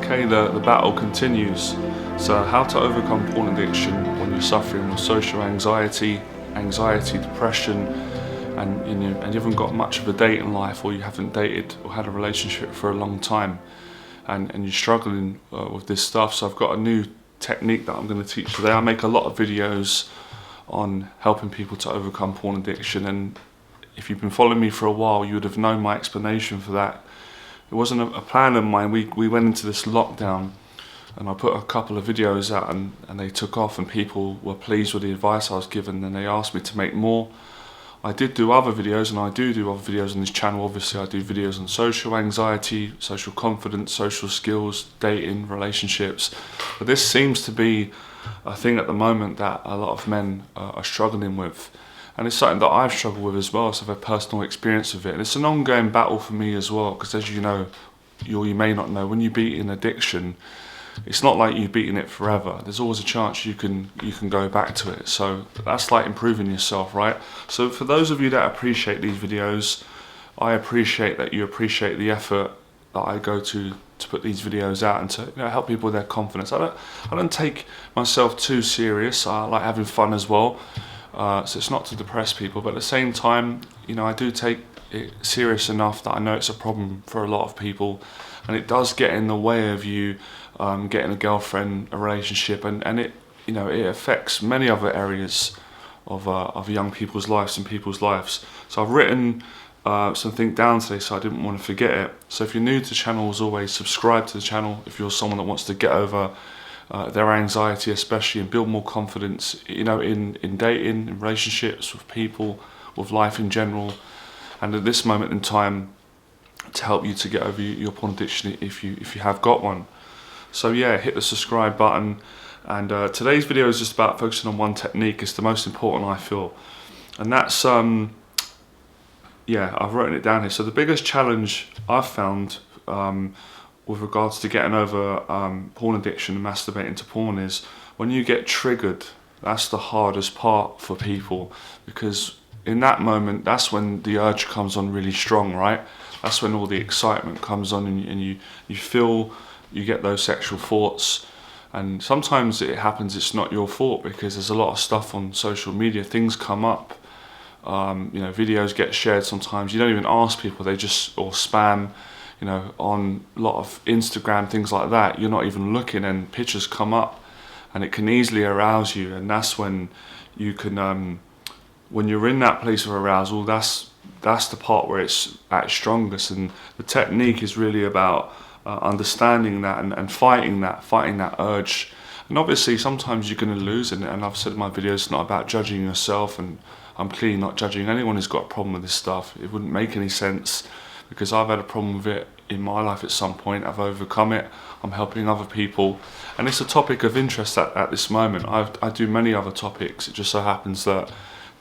Okay, the battle continues. So how to overcome porn addiction when you're suffering with social anxiety, depression, and you haven't got much of a date in life, or you haven't dated or had a relationship for a long time, and you're struggling with this stuff. So I've got a new technique that I'm going to teach today. I make a lot of videos on helping people to overcome porn addiction, and if you've been following me for a while, you would have known my explanation for that. It wasn't a plan of mine. We went into this lockdown and I put a couple of videos out and they took off, and people were pleased with the advice I was given, and they asked me to make more. I did do other videos, and I do other videos on this channel. Obviously I do videos on social anxiety, social confidence, social skills, dating, relationships. But this seems to be a thing at the moment that a lot of men are struggling with. And it's something that I've struggled with as well, so I've had personal experience of it. And it's an ongoing battle for me as well, because as you know, or you may not know, when you beat an addiction, it's not like you've beaten it forever. There's always a chance you can go back to it. So that's like improving yourself, right? So for those of you that appreciate these videos, I appreciate that you appreciate the effort that I go to put these videos out and to help people with their confidence. I don't take myself too serious. I like having fun as well. So it's not to depress people, but at the same time, I do take it serious enough that I know it's a problem for a lot of people, and it does get in the way of you getting a girlfriend, a relationship, and it it affects many other areas of young people's lives and people's lives. So I've written something down today, so I didn't want to forget it. So if you're new to the channel, as always, subscribe to the channel if you're someone that wants to get over their anxiety, especially, and build more confidence, in dating, in relationships, with people, with life in general, and at this moment in time, to help you to get over your porn addiction if you have got one. So yeah, hit the subscribe button, and today's video is just about focusing on one technique. It's the most important, I feel, and that's yeah, I've written it down here. So the biggest challenge I've found with regards to getting over porn addiction and masturbating to porn is when you get triggered. That's the hardest part for people, because in that moment, that's when the urge comes on really strong, right? That's when all the excitement comes on, and you feel, you get those sexual thoughts. And sometimes it happens, it's not your fault, because there's a lot of stuff on social media, things come up, videos get shared sometimes, you don't even ask people, they just, or spam, on a lot of Instagram, things like that, you're not even looking, and pictures come up, and it can easily arouse you. And that's when you can, when you're in that place of arousal, that's the part where it's at its strongest. And the technique is really about understanding that and fighting that urge. And obviously sometimes you're going to lose, and I've said in my videos, it's not about judging yourself, and I'm clearly not judging anyone who's got a problem with this stuff. It wouldn't make any sense, because I've had a problem with it in my life at some point. I've overcome it. I'm helping other people, and it's a topic of interest at this moment. I do many other topics. It just so happens that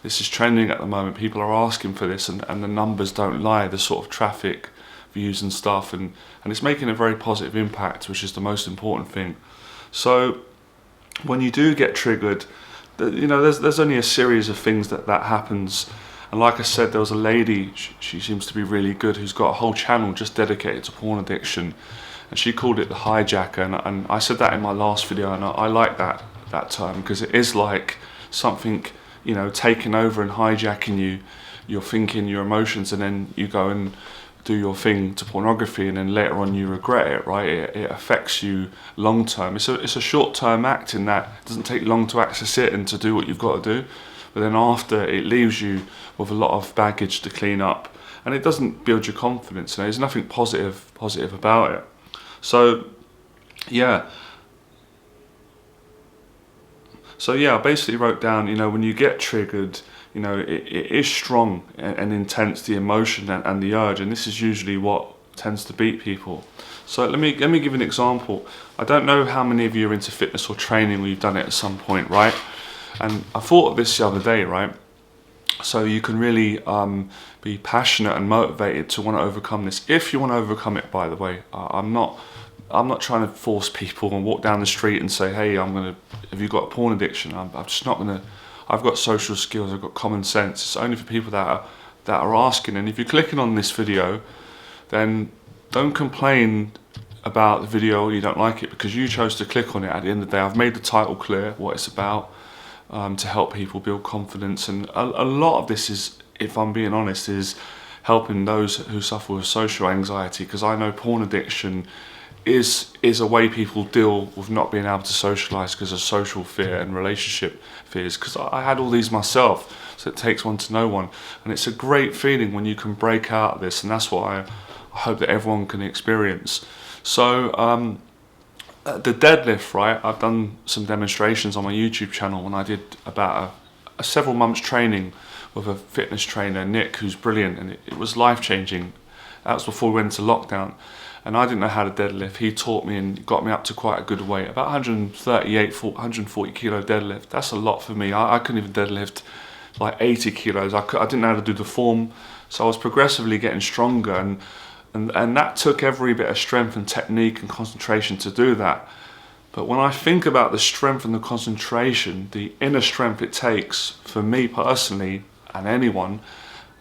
this is trending at the moment. People are asking for this, and the numbers don't lie, the sort of traffic, views and stuff, and it's making a very positive impact, which is the most important thing. So when you do get triggered, there's only a series of things that happens. And like I said, there was a lady, she seems to be really good, who's got a whole channel just dedicated to porn addiction, and she called it the hijacker, and I said that in my last video, and I like that term, because it is like something taking over and hijacking you, your thinking, your emotions, and then you go and do your thing to pornography, and then later on you regret it, right? It affects you long term. It's a short term act, in that it doesn't take long to access it and to do what you've got to do, but then after, it leaves you with a lot of baggage to clean up, and it doesn't build your confidence. There's nothing positive about it. So yeah, I basically wrote down, when you get triggered, it is strong and intense, the emotion and the urge, and this is usually what tends to beat people. So let me give an example. I don't know how many of you are into fitness or training, or you've done it at some point, right? And I thought of this the other day, right? So you can really be passionate and motivated to want to overcome this. If you want to overcome it, by the way, I'm not trying to force people and walk down the street and say, hey, have you got a porn addiction? I'm just not gonna. I've got social skills, I've got common sense. It's only for people that are asking. And if you're clicking on this video, then don't complain about the video or you don't like it because you chose to click on it. At the end of the day, I've made the title clear, what it's about, to help people build confidence. And a lot of this is, if I'm being honest, is helping those who suffer with social anxiety, because I know porn addiction is a way people deal with not being able to socialise because of social fear and relationship fears, because I had all these myself, so it takes one to know one, and it's a great feeling when you can break out of this, and that's what I hope that everyone can experience. So the deadlift, right, I've done some demonstrations on my YouTube channel when I did about a several months training with a fitness trainer, Nick, who's brilliant, and it was life-changing. That was before we went into lockdown, and I didn't know how to deadlift. He taught me and got me up to quite a good weight, about 140 kilo deadlift. That's a lot for me. I couldn't even deadlift like 80 kilos. I didn't know how to do the form, so I was progressively getting stronger, and that took every bit of strength and technique and concentration to do that. But when I think about the strength and the concentration, the inner strength it takes for me personally and anyone,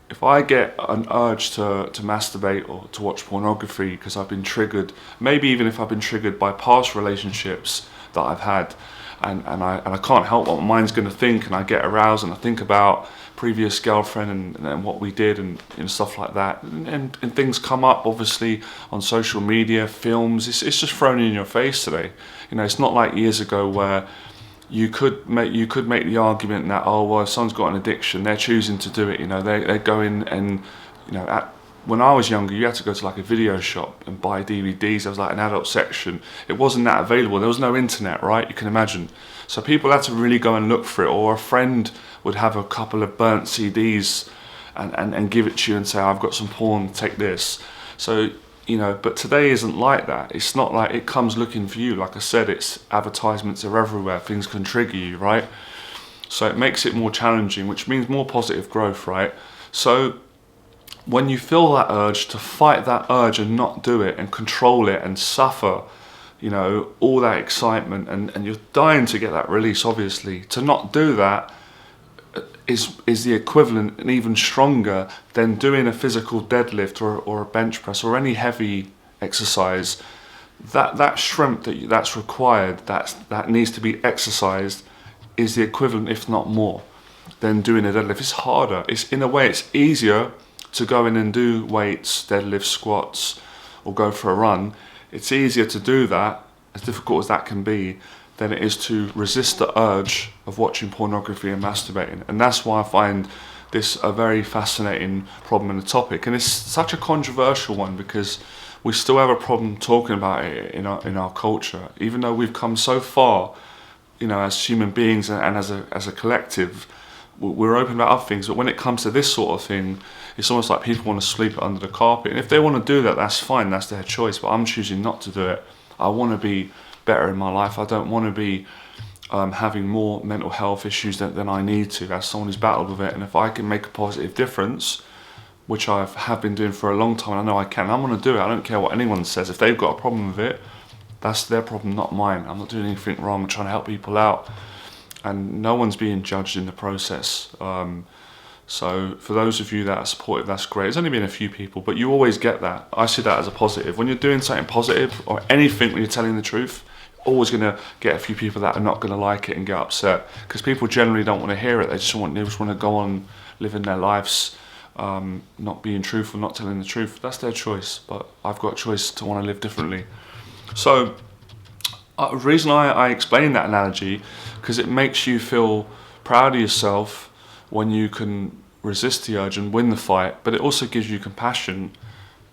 if I get an urge to masturbate or to watch pornography because I've been triggered, maybe even if I've been triggered by past relationships that I've had, and I can't help what my mind's going to think, and I get aroused and I think about previous girlfriend and what we did and stuff like that, and things come up obviously on social media, films. It's just thrown in your face today. You know, it's not like years ago where you could make the argument that, oh well, if someone's got an addiction, they're choosing to do it. You know, they go in and, you know, when I was younger, you had to go to like a video shop and buy DVDs. There was like an adult section. It wasn't that available. There was no internet, right? You can imagine. So people had to really go and look for it, or a friend would have a couple of burnt CDs and give it to you and say, I've got some porn, take this. So, you know, but today isn't like that. It's not like it comes looking for you. Like I said, it's advertisements are everywhere. Things can trigger you, right? So it makes it more challenging, which means more positive growth, right? So when you feel that urge, to fight that urge and not do it and control it and suffer, you know, all that excitement, and you're dying to get that release, obviously. To not do that is the equivalent and even stronger than doing a physical deadlift or a bench press or any heavy exercise. That strength that's required, that needs to be exercised, is the equivalent, if not more, than doing a deadlift. It's harder. It's, in a way, it's easier to go in and do weights, deadlifts, squats, or go for a run. It's easier to do that, as difficult as that can be, than it is to resist the urge of watching pornography and masturbating. And that's why I find this a very fascinating problem and a topic. And it's such a controversial one because we still have a problem talking about it in our culture, even though we've come so far, you know, as human beings and as a collective. We're open about other things, but when it comes to this sort of thing, it's almost like people want to sweep it under the carpet. And if they want to do that, that's fine, that's their choice, but I'm choosing not to do it. I want to be better in my life. I don't want to be having more mental health issues than I need to, as someone who's battled with it. And if I can make a positive difference, which I have been doing for a long time, and I know I can, I'm going to do it. I don't care what anyone says. If they've got a problem with it, that's their problem, not mine. I'm not doing anything wrong. I'm trying to help people out, and no one's being judged in the process. So for those of you that are supportive, that's great. There's only been a few people, but you always get that. I see that as a positive. When you're doing something positive or anything, when you're telling the truth, you're always going to get a few people that are not going to like it and get upset, because people generally don't want to hear it. They just want to go on living their lives, not being truthful, not telling the truth. That's their choice, but I've got a choice to want to live differently. So the reason I explain that analogy, because it makes you feel proud of yourself when you can resist the urge and win the fight, but it also gives you compassion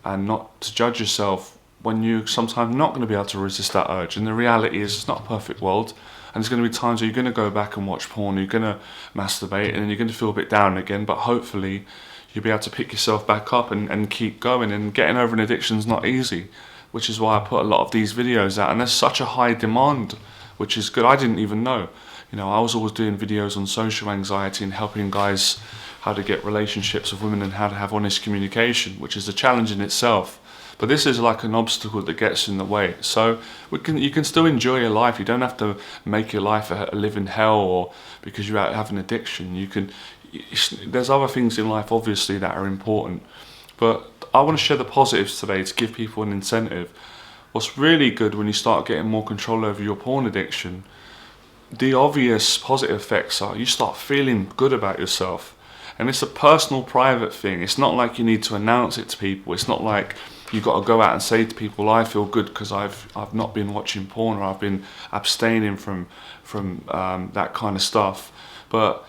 and not to judge yourself when you're sometimes not going to be able to resist that urge. And the reality is, it's not a perfect world, and there's going to be times where you're going to go back and watch porn, you're going to masturbate, and then you're going to feel a bit down again, but hopefully you'll be able to pick yourself back up and keep going. And getting over an addiction is not easy, which is why I put a lot of these videos out, and there's such a high demand, which is good. I didn't even know. You know, I was always doing videos on social anxiety and helping guys how to get relationships with women and how to have honest communication, which is a challenge in itself. But this is like an obstacle that gets in the way. So you can still enjoy your life. You don't have to make your life a living hell, or because you have an addiction. There's other things in life, obviously, that are important. But I want to share the positives today to give people an incentive. what's really good when you start getting more control over your porn addiction, the obvious positive effects are you start feeling good about yourself. And it's a personal, private thing. It's not like you need to announce it to people. It's not like you've got to go out and say to people, I feel good because I've not been watching porn, or I've been abstaining from that kind of stuff. But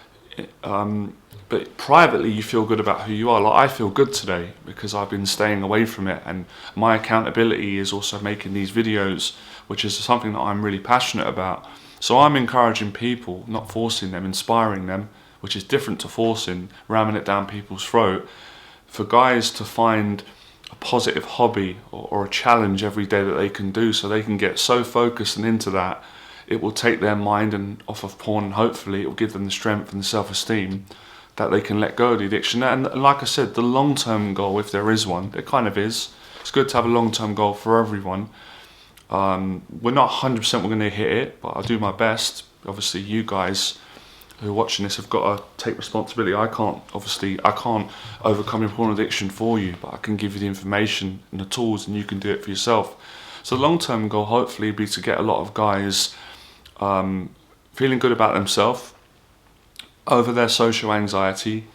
privately you feel good about who you are. Like, I feel good today because I've been staying away from it, and my accountability is also making these videos, which is something that I'm really passionate about. So I'm encouraging people, not forcing them, inspiring them, which is different to forcing, ramming it down people's throat, for guys to find a positive hobby or a challenge every day that they can do, so they can get so focused and into that, it will take their mind and off of porn, and hopefully it will give them the strength and the self-esteem that they can let go of the addiction. And like I said, the long-term goal, if there is one, it kind of is, it's good to have a long-term goal for everyone. We're not 100% we're going to hit it, but I'll do my best. Obviously you guys who are watching this have got to take responsibility. I can't overcome your porn addiction for you, but I can give you the information and the tools, and you can do it for yourself. So the long-term goal hopefully would be to get a lot of guys feeling good about themselves, over their social anxiety,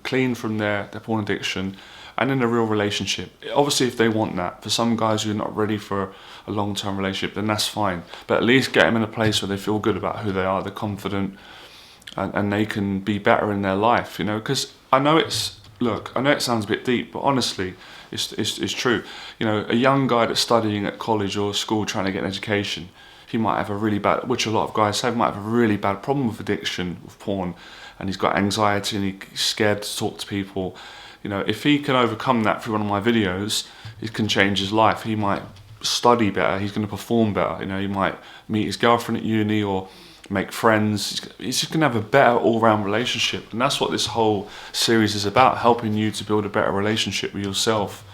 clean from their porn addiction, and in a real relationship. Obviously, if they want that. For some guys who are not ready for a long-term relationship, then that's fine. But at least get them in a place where they feel good about who they are, they're confident, and they can be better in their life, you know. Because I know it sounds a bit deep, but honestly, it's true. You know, a young guy that's studying at college or school trying to get an education, he might have a really bad, which a lot of guys have, might have a really bad problem with addiction, with porn, and he's got anxiety and he's scared to talk to people. You know, if he can overcome that through one of my videos, it can change his life. He might study better, he's going to perform better. You know, he might meet his girlfriend at uni or make friends. He's just going to have a better all-round relationship. And that's what this whole series is about, helping you to build a better relationship with yourself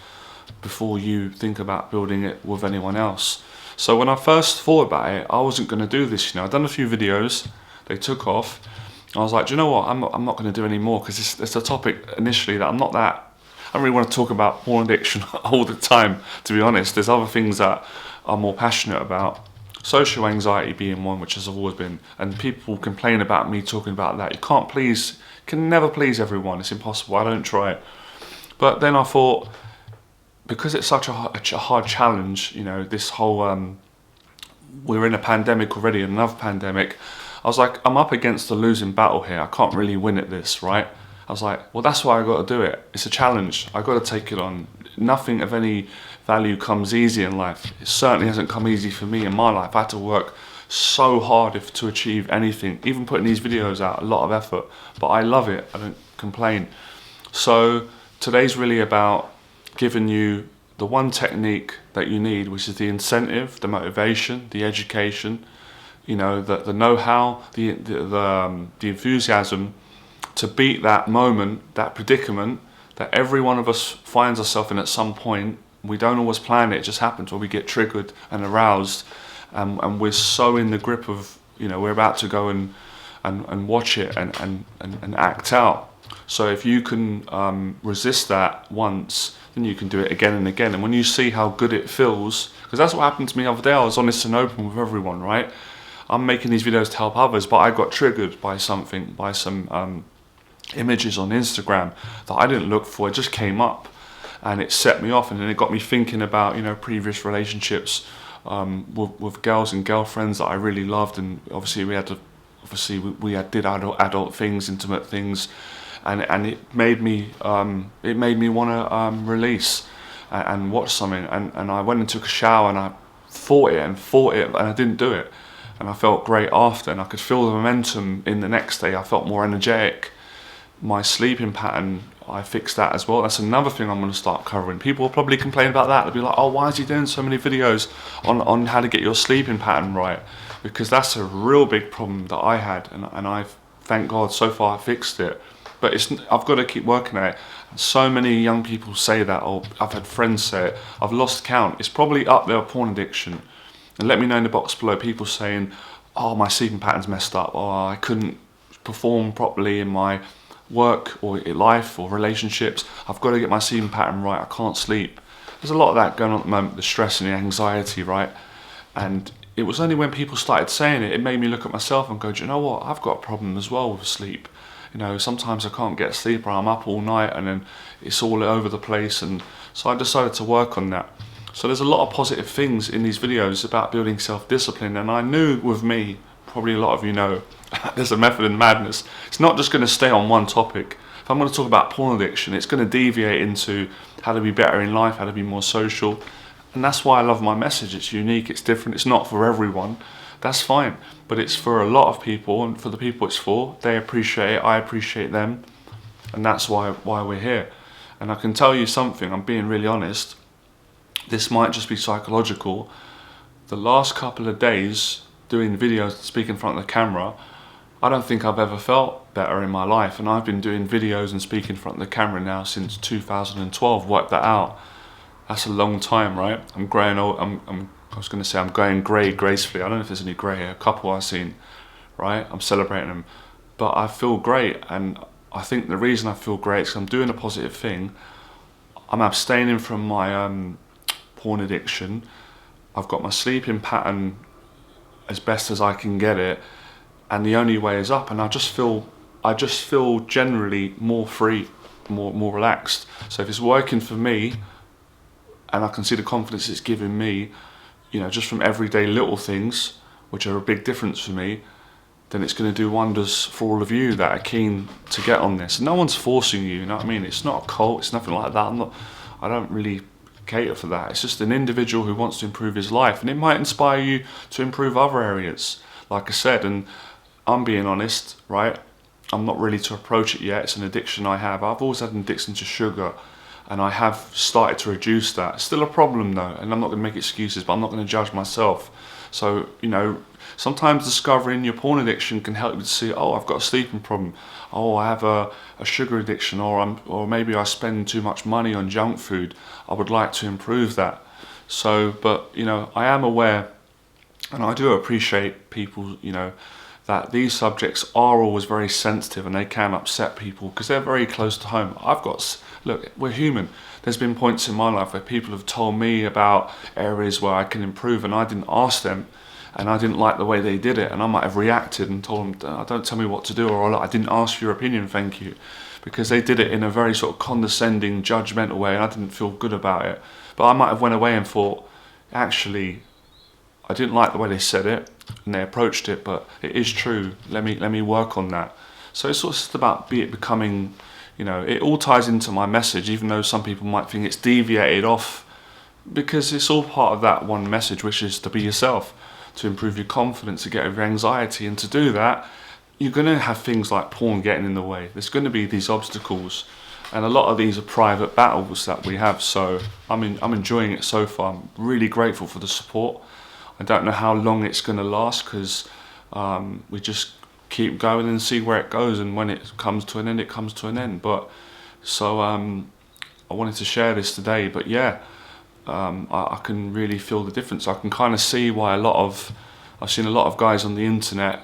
before you think about building it with anyone else. So when I first thought about it, I wasn't going to do this, you know. I'd done a few videos, they took off. I was like, do you know what, I'm not going to do any more, because it's a topic initially that I don't really want to talk about porn addiction all the time, to be honest. There's other things that I'm more passionate about. Social anxiety being one, which has always been, and people complain about me talking about that. You can never please everyone, it's impossible, I don't try it. But then I thought, because it's such a hard challenge, you know, this whole, we're in a pandemic already, another pandemic, I was like, I'm up against a losing battle here, I can't really win at this, right? I was like, well, that's why I got to do it. It's a challenge, I got to take it on. Nothing of any value comes easy in life. It certainly hasn't come easy for me in my life. I had to work so hard to achieve anything, even putting these videos out, a lot of effort, but I love it, I don't complain. So today's really about giving you the one technique that you need, which is the incentive, the motivation, the education, you know, the know-how, the enthusiasm to beat that moment, that predicament that every one of us finds ourselves in at some point. We don't always plan it, it just happens when we get triggered and aroused, and we're so in the grip of, you know, we're about to go and watch it and act out. So if you can resist that once, then you can do it again and again. And when you see how good it feels, because that's what happened to me the other day, I was honest and open with everyone, right? I'm making these videos to help others, but I got triggered by some images on Instagram that I didn't look for. It just came up and it set me off, and then it got me thinking about, you know, previous relationships with girls and girlfriends that I really loved, and obviously we did adult things, intimate things, and it made me want to release and watch something, and I went and took a shower and I fought it and I didn't do it, and I felt great after, and I could feel the momentum in the next day. I felt more energetic. My sleeping pattern, I fixed that as well. That's another thing I'm going to start covering. People will probably complain about that. They'll be like, oh, why is he doing so many videos on how to get your sleeping pattern right? Because that's a real big problem that I had, and I've, thank God, so far I fixed it. But I've got to keep working at it. So many young people say that, or I've had friends say it. I've lost count. It's probably up there, porn addiction. And let me know in the box below, people saying, oh, my sleeping pattern's messed up, or I couldn't perform properly in my work or life or relationships. I've got to get my sleeping pattern right, I can't sleep. there's a lot of that going on at the moment, the stress and the anxiety, right? And it was only when people started saying it made me look at myself and go, do you know what, I've got a problem as well with sleep. You know, sometimes I can't get sleep, or I'm up all night and then it's all over the place. And so I decided to work on that. So there's a lot of positive things in these videos about building self-discipline, and I knew with me, probably a lot of you know, there's a method in madness. It's not just going to stay on one topic. If I'm going to talk about porn addiction, it's going to deviate into how to be better in life, how to be more social. And that's why I love my message. It's unique, it's different, it's not for everyone. That's fine. But it's for a lot of people, and for the people it's for, they appreciate it, I appreciate them. And that's why we're here. And I can tell you something, I'm being really honest, this might just be psychological. The last couple of days doing videos, speaking in front of the camera, I don't think I've ever felt better in my life. And I've been doing videos and speaking in front of the camera now since 2012, wipe that out. That's a long time, right? I'm growing old, I was going to say I'm going grey gracefully. I don't know if there's any grey here, a couple I've seen, right? I'm celebrating them. But I feel great, and I think the reason I feel great is because I'm doing a positive thing. I'm abstaining from my porn addiction. I've got my sleeping pattern as best as I can get it, and the only way is up. And I just feel generally more free, more relaxed. So if it's working for me, and I can see the confidence it's giving me, you know, just from everyday little things, which are a big difference for me, then it's going to do wonders for all of you that are keen to get on this. And no one's forcing you, you know what I mean? It's not a cult, it's nothing like that. I don't really cater for that. It's just an individual who wants to improve his life, and it might inspire you to improve other areas, like I said. And I'm being honest, right? I'm not ready to approach it yet. It's an addiction I have. I've always had an addiction to sugar, and I have started to reduce that. It's still a problem though, and I'm not going to make excuses, but I'm not going to judge myself. So, you know, sometimes discovering your porn addiction can help you to see, oh, I've got a sleeping problem. Oh, I have a sugar addiction, or maybe I spend too much money on junk food. I would like to improve that. So, but, you know, I am aware, and I do appreciate people, you know, that these subjects are always very sensitive, and they can upset people because they're very close to home. Look, we're human. There's been points in my life where people have told me about areas where I can improve, and I didn't ask them, and I didn't like the way they did it, and I might have reacted and told them, don't tell me what to do, or I didn't ask for your opinion, thank you, because they did it in a very sort of condescending, judgmental way, and I didn't feel good about it. But I might have went away and thought, actually, I didn't like the way they said it and they approached it, but it is true. Let me work on that. So it's sort of just about becoming, you know, it all ties into my message, even though some people might think it's deviated off, because it's all part of that one message, which is to be yourself, to improve your confidence, to get over your anxiety. And to do that, you're going to have things like porn getting in the way. There's going to be these obstacles, and a lot of these are private battles that we have. So I'm enjoying it so far. I'm really grateful for the support. I don't know how long it's going to last, because we just keep going and see where it goes, and when it comes to an end, it comes to an end. But so I wanted to share this today. But yeah, I can really feel the difference. I can kind of see why I've seen a lot of guys on the internet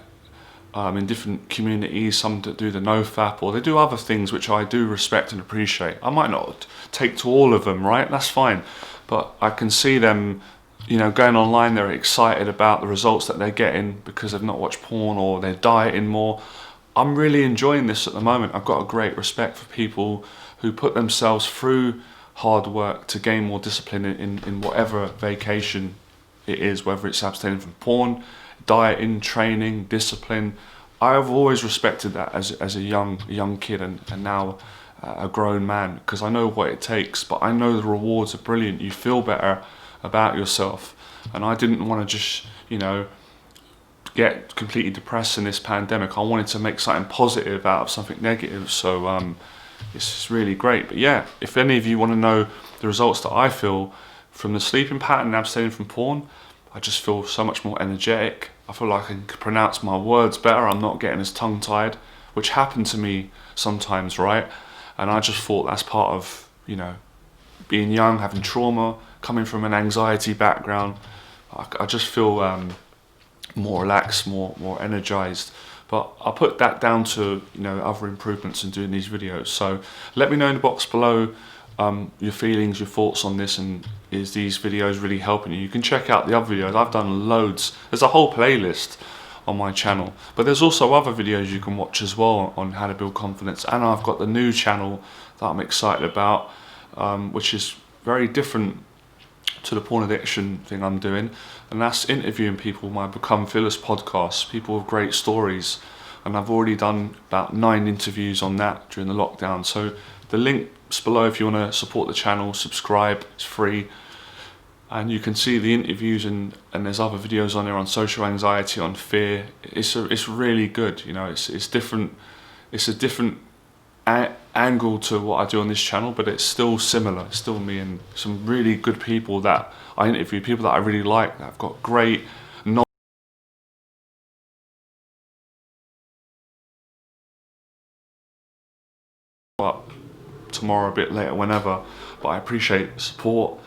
in different communities, some that do the NoFap, or they do other things which I do respect and appreciate. I might not take to all of them, right? That's fine. But I can see them, you know, going online, they're excited about the results that they're getting because they've not watched porn, or they're dieting more. I'm really enjoying this at the moment. I've got a great respect for people who put themselves through hard work to gain more discipline in whatever vacation it is, whether it's abstaining from porn, dieting, training, discipline. I've always respected that as a young kid, and now a grown man, because I know what it takes, but I know the rewards are brilliant. You feel better about yourself, and I didn't want to just, you know, get completely depressed in this pandemic. I wanted to make something positive out of something negative. So it's really great. But yeah, if any of you want to know the results that I feel from the sleeping pattern and abstaining from porn, I just feel so much more energetic. I feel like I can pronounce my words better. I'm not getting as tongue-tied, which happened to me sometimes, right? And I just thought that's part of, you know, being young, having trauma, coming from an anxiety background. I just feel more relaxed, more energized. But I put that down to, you know, other improvements in doing these videos. So let me know in the box below your feelings, your thoughts on this, and is these videos really helping you? You can check out the other videos. I've done loads. There's a whole playlist on my channel, but there's also other videos you can watch as well on how to build confidence. And I've got the new channel that I'm excited about, which is very different to the porn addiction thing I'm doing, and that's interviewing people. My Become Fearless podcast, people with great stories, and I've already done about 9 interviews on that during the lockdown. So the link's below if you want to support the channel. Subscribe, it's free, and you can see the interviews, and there's other videos on there on social anxiety, on fear. It's really good, you know. It's different. It's a different angle to what I do on this channel, but it's still similar. It's still me and some really good people that I interview, people that I really like, that have got great knowledge. But tomorrow, a bit later, whenever. But I appreciate support,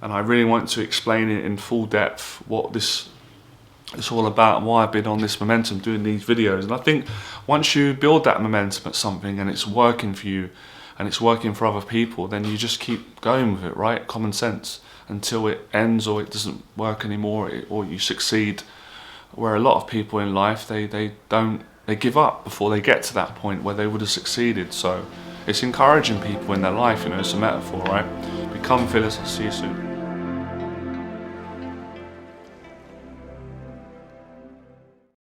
and I really want to explain it in full depth what this it's all about and why I've been on this momentum doing these videos. And I think once you build that momentum at something and it's working for you and it's working for other people, then you just keep going with it, right? Common sense, until it ends or it doesn't work anymore, or you succeed. Where a lot of people in life, they give up before they get to that point where they would have succeeded. So it's encouraging people in their life, you know. It's a metaphor, right? Become fearless. I'll see you soon.